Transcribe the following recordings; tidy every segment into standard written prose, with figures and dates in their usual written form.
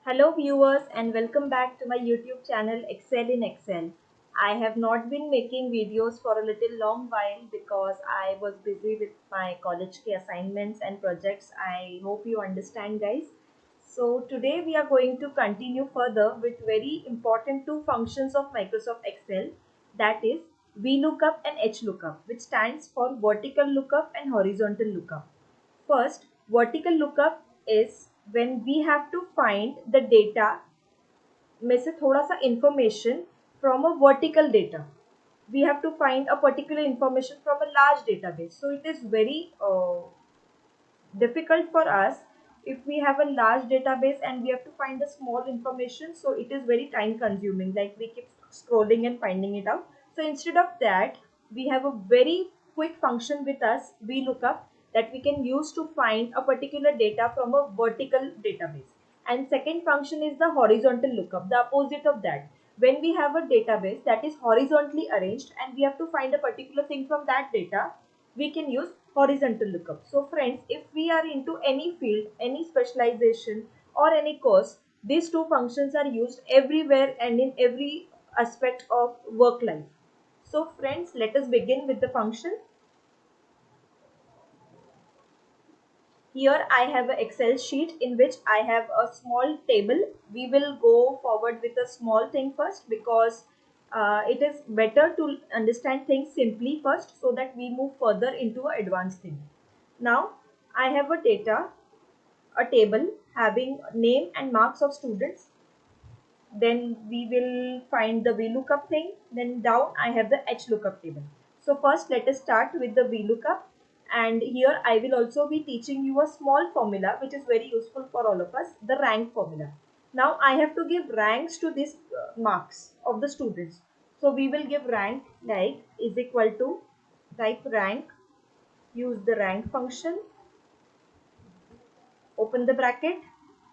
Hello viewers and welcome back to my YouTube channel Excel in Excel. I have not been making videos for a little long while because I was busy with my college assignments and projects. I hope you understand guys. So today we are going to continue further with very important two functions of Microsoft Excel, that is VLOOKUP and HLOOKUP, which stands for vertical lookup and horizontal lookup. First, vertical lookup is when we have to find the data में से थोड़ा सा information from a vertical data. We have to find a particular information from a large database. So it is very difficult for us if we have a large database and we have to find the small information. So it is very time consuming, like we keep scrolling and finding it out. So instead of that, we have a very quick function with us, VLOOKUP, that we can use to find a particular data from a vertical database. And second function is the horizontal lookup, the opposite of that. When we have a database that is horizontally arranged and we have to find a particular thing from that data, we can use horizontal lookup. So friends, if we are into any field, any specialization or any course, these two functions are used everywhere and in every aspect of work life. So friends, let us begin with the function. Here I have an Excel sheet in which I have a small table. We will go forward with a small thing first because it is better to understand things simply first so that we move further into an advanced thing. Now I have a table having name and marks of students. Then we will find the VLOOKUP thing. Then down I have the HLOOKUP table. So first let us start with the VLOOKUP, and here I will also be teaching you a small formula which is very useful for all of us, the rank formula. Now I have to give ranks to these marks of the students. So we will give rank like is equal to, type rank, use the rank function, open the bracket.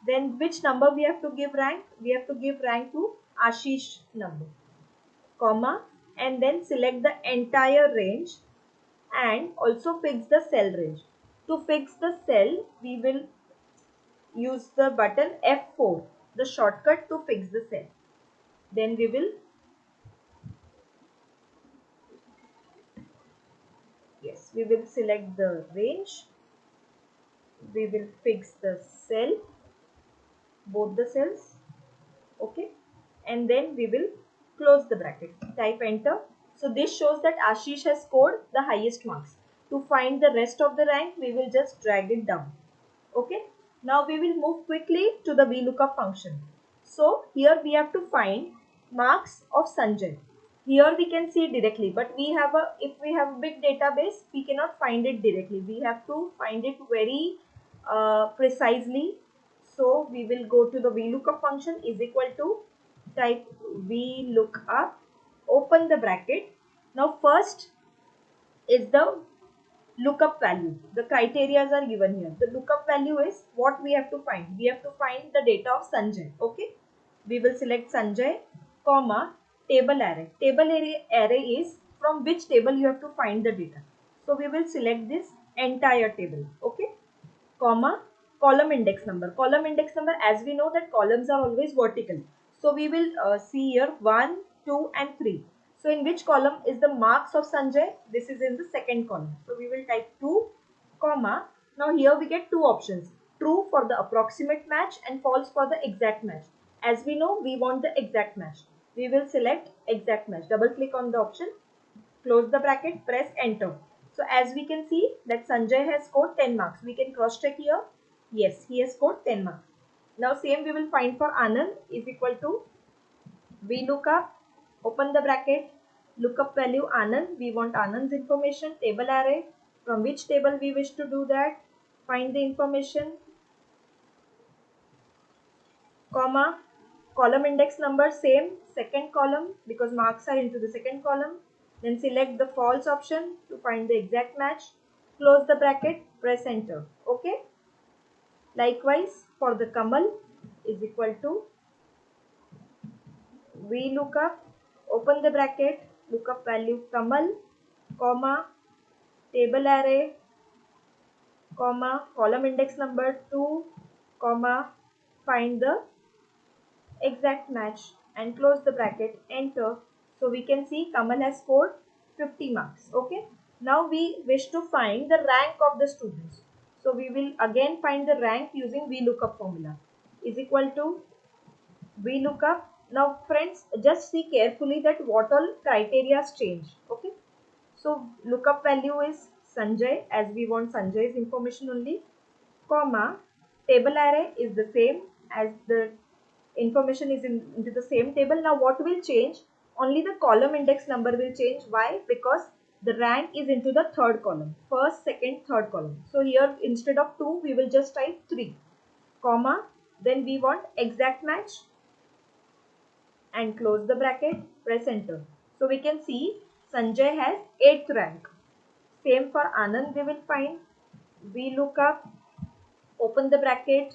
Then which number we have to give rank? We have to give rank to Ashish number, comma, and then select the entire range and also fix the cell range. To fix the cell, we will use the button F4, the shortcut to fix the cell. Then we will select the range. We will fix the cell, both the cells. Okay, and then we will close the bracket, type enter. So this shows that Ashish has scored the highest marks. To find the rest of the rank, we will just drag it down. Okay, now we will move quickly to the VLOOKUP function. So here we have to find marks of Sanjay. Here we can see directly, but if we have a big database, we cannot find it directly. We have to find it very precisely. So we will go to the VLOOKUP function is equal to, type VLOOKUP, open the bracket. Now first is the lookup value. The criteria are given here. The lookup value is what we have to find. We have to find the data of Sanjay. Okay. We will select Sanjay, comma, table array. Array is from which table you have to find the data. So we will select this entire table. Okay. Comma, column index number. Column index number, as we know that columns are always vertical. So we will see here 1, 2 and 3. So in which column is the marks of Sanjay? This is in the second column. So we will type 2, comma. Now here we get two options. True for the approximate match and false for the exact match. As we know, we want the exact match. We will select exact match. Double click on the option. Close the bracket, press enter. So as we can see that Sanjay has scored 10 marks. We can cross check here. Yes, he has scored 10 marks. Now same we will find for Anand is equal to VLOOKUP, open the bracket, lookup value Anand. We want Anand's information, table array. From which table we wish to do that? Find the information, comma, column index number same, second column because marks are into the second column. Then select the false option to find the exact match. Close the bracket, press enter. Okay. Likewise for the Kamal is equal to VLOOKUP, open the bracket, lookup value Kamal, comma, table array, comma, column index number 2, comma, find the exact match, and close the bracket, enter. So we can see Kamal has scored 50 marks. Okay. Now we wish to find the rank of the students. So we will again find the rank using VLOOKUP formula. Is equal to VLOOKUP. Now friends, just see carefully that what all criteria change. Okay. So lookup value is Sanjay, as we want Sanjay's information only, comma, table array is the same as the information is into the same table. Now what will change? Only the column index number will change. Why? Because the rank is into the third column, first, second, third column. So here instead of 2 we will just type 3, comma, then we want exact match, and close the bracket, press enter. So we can see Sanjay has 8th rank. Same for Anand we will find. We look up, open the bracket,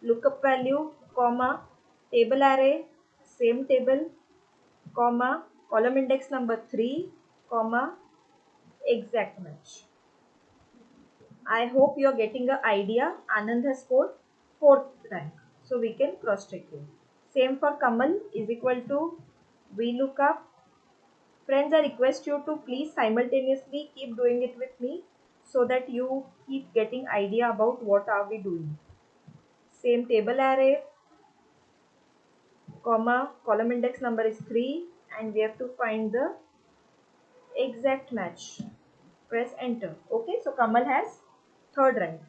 lookup value, comma, table array, same table, comma, column index number 3, comma, exact match. I hope you are getting an idea. Anand has scored 4th rank. So we can cross check it. Same for Kamal is equal to we look up. Friends, I request you to please simultaneously keep doing it with me so that you keep getting idea about what are we doing. Same table array, comma, column index number is 3, and we have to find the exact match. Press enter. Okay, so Kamal has 3rd rank.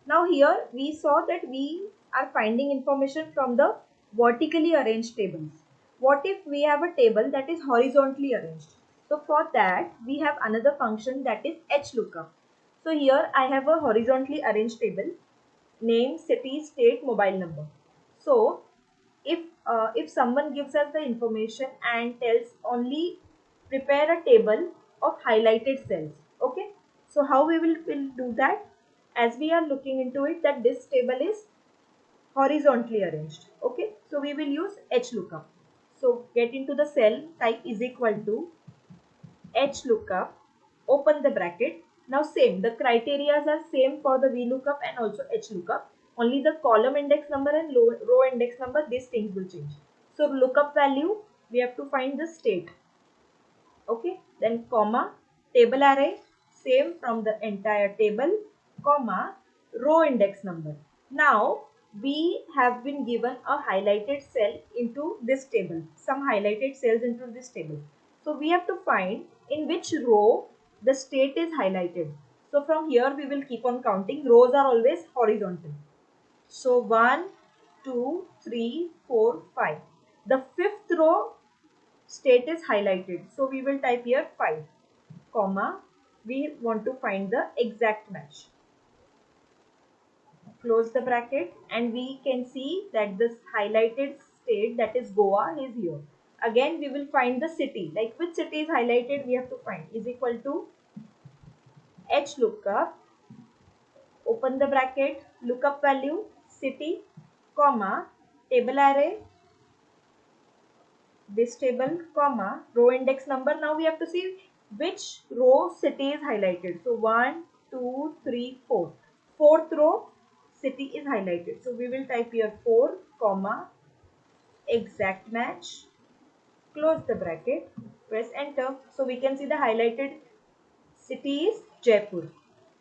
Now here we saw that we are finding information from the vertically arranged tables. What if we have a table that is horizontally arranged? So for that we have another function that is HLOOKUP. So here I have a horizontally arranged table, name, city, state, mobile number. So if someone gives us the information and tells only prepare a table of highlighted cells, okay, so how will do that? As we are looking into it that this table is horizontally arranged, okay, so we will use HLOOKUP. So get into the cell, type is equal to HLOOKUP, open the bracket. Now same, the criteria are same for the VLOOKUP and also HLOOKUP. Only the column index number and row index number, these things will change. So lookup value, we have to find the state. Okay, then comma, table array, same from the entire table, comma, row index number. Now we have been given a highlighted cell into this table, some highlighted cells into this table. So we have to find in which row the state is highlighted. So from here we will keep on counting. Rows are always horizontal. So 1, 2, 3, 4, 5. The 5th row state is highlighted. So we will type here 5, comma, we want to find the exact match. Close the bracket, and we can see that this highlighted state, that is Goa, is here. Again we will find the city, like which city is highlighted we have to find, is equal to HLOOKUP, open the bracket, lookup value, city, comma, table array, this table, comma, row index number. Now we have to see which row city is highlighted. So 1, 2, 3, 4. 4th row city is highlighted. So we will type here 4, comma, exact match. Close the bracket, press enter. So we can see the highlighted city is Jaipur.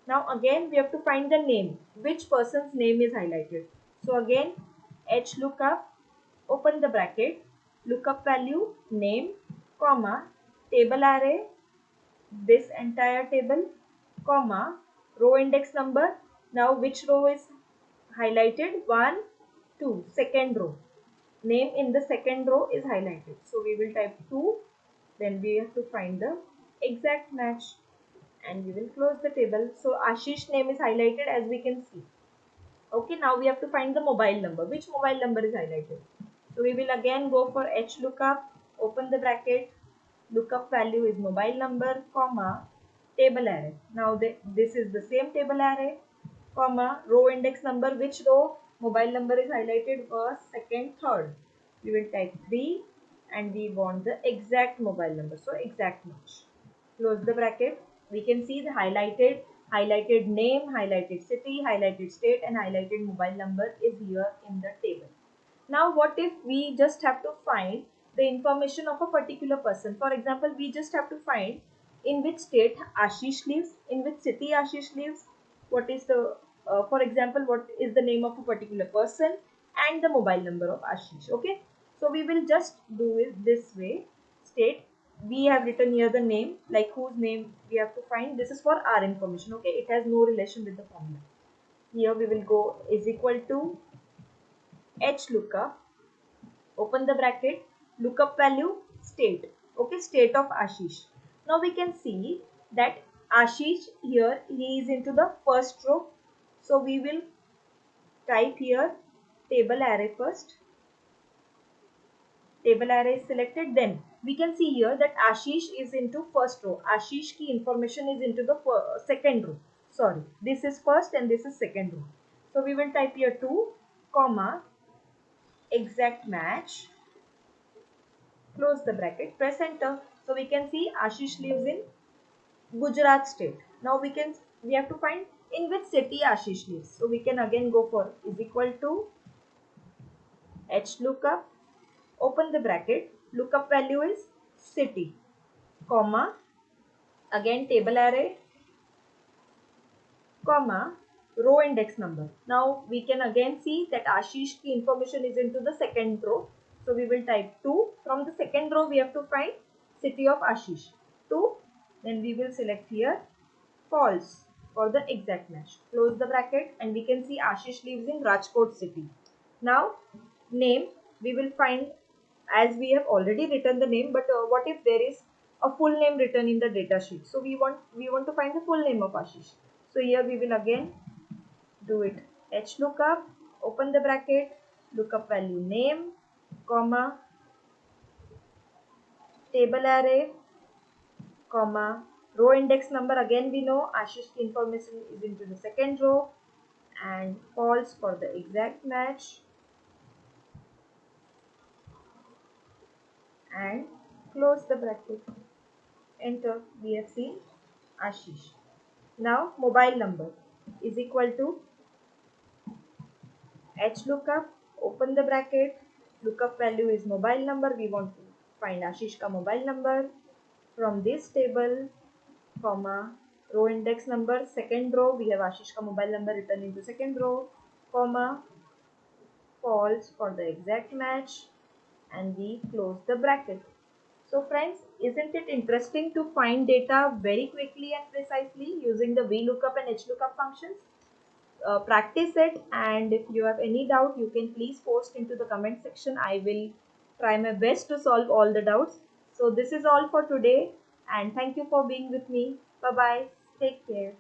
Now again we have to find the name, which person's name is highlighted. So again HLOOKUP, open the bracket, lookup value, name, comma, table array, this entire table, comma, row index number. Now which row is highlighted? 1, 2, second row. Name in the second row is highlighted. So we will type 2, then we have to find the exact match, and we will close the table. So Ashish name is highlighted, as we can see. Okay, now we have to find the mobile number. Which mobile number is highlighted? So we will again go for HLOOKUP, open the bracket, lookup value is mobile number, comma, table array. Now this is the same table array, comma, row index number. Which row mobile number is highlighted? First, second, third. We will type 3, and we want the exact mobile number. So exact match. Close the bracket. We can see the highlighted name, highlighted city, highlighted state, and highlighted mobile number is here in the table. Now what if we just have to find the information of a particular person? For example, we just have to find in which state Ashish lives, in which city Ashish lives, what is the, for example, what is the name of a particular person and the mobile number of Ashish. Okay, so we will just do it this way. State, we have written here the name, like whose name we have to find. This is for our information. Okay, it has no relation with the formula. Here we will go is equal to H lookup, open the bracket, lookup value, state. Okay, state of Ashish. Now we can see that Ashish here, he is into the first row. So we will type here table array first. Table array is selected. Then we can see here that Ashish is into first row. Ashish ki information is into the second row. Sorry, this is first and this is second row. So we will type here 2, comma, exact match, close the bracket, press enter. So we can see Ashish lives in Gujarat state. Now we have to find in which city Ashish lives. So we can again go for is equal to H lookup, open the bracket, lookup value is city, comma, again table array, comma, row index number. Now we can again see that Ashish ki information is into the second row. So we will type 2. From the second row we have to find city of Ashish. 2. Then we will select here false for the exact match. Close the bracket and we can see Ashish lives in Rajkot city. Now name, we will find, as we have already written the name, but what if there is a full name written in the data sheet? So we want to find the full name of Ashish. So here we will again do it H lookup, open the bracket, lookup value name, comma, table array, comma, row index number. Again we know Ashish information is into the second row, and false for the exact match, and close the bracket. Enter. We have seen Ashish. Now mobile number is equal to H lookup, open the bracket, lookup value is mobile number. We want to find Ashish ka mobile number from this table, comma, row index number, second row, we have Ashish ka mobile number written into second row, comma, false for the exact match, and we close the bracket. So friends, isn't it interesting to find data very quickly and precisely using the VLOOKUP and HLOOKUP functions? Practice it, and if you have any doubt you can please post into the comment section. I will try my best to solve all the doubts. So this is all for today, and thank you for being with me. Bye bye. Take care.